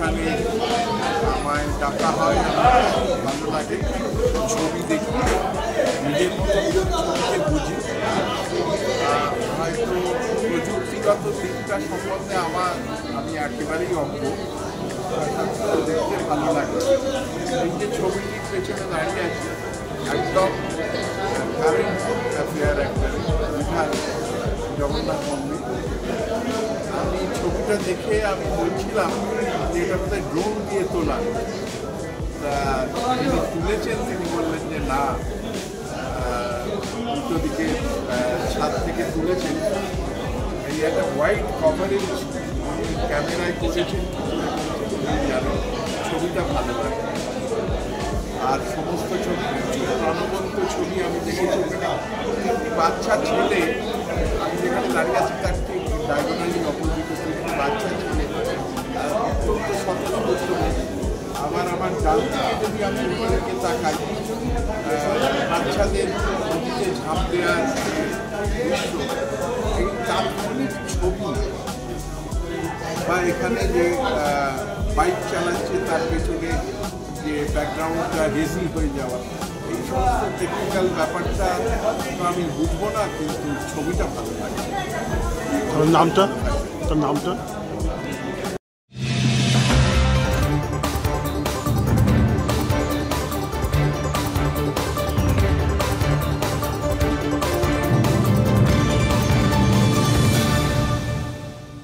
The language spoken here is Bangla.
এখানে আমায় ডাকা হয়, ভালো লাগে। ছবি দেখি, নিজের মতো ছবিকে বুঝি। হয়তো প্রযুক্তিগত দিকটা সম্বন্ধে আমি একেবারেই অজ্ঞ, দেখতে ভালো লাগে। এই যে ছবিটির পেছনে দাঁড়িয়ে আছে, একদম কারেন্ট অ্যাফেয়ার একটা বিহার জগন্নাথ মন্দির। আমি ছবিটা দেখে আমি বলছিলাম যে এটা বোধহয় ড্রোন দিয়ে তোলা। তা যিনি তুলেছেন তিনি বললেন যে না, উল্টো দিকে ছাদ থেকে তুলেছেন। এই একটা হোয়াইট কভারেজ ক্যামেরায় করেছেন, জানেন ছবিটা ভালো লাগে। আর সমস্ত ছবি প্রাণবন্ত ছবি আমি দেখেছি। একটি বাচ্চা ছেলে, আমি যেখানে দাঁড়িয়ে আছি তার ঠিক ডায়াগোনালি অপোজিটে একটি বাচ্চা ছেলে, অত্যন্ত স্বতঃস্ফূর্ত। আমার ডান দিকে যদি আমি উপরেকে তাকাই, বাচ্চাদের নদীতে ঝাঁপ দেওয়ার দৃশ্য, এই তাৎক্ষণিক ছবি, বা এখানে যে বাইক চালাচ্ছে তার পেছনে যে ব্যাকগ্রাউন্ডটা হেজি হয়ে যাওয়া, এই সমস্ত টেকনিক্যাল ব্যাপারটা তো আমি বুঝবো না, কিন্তু ছবিটা ভালো লাগে। তার নামটা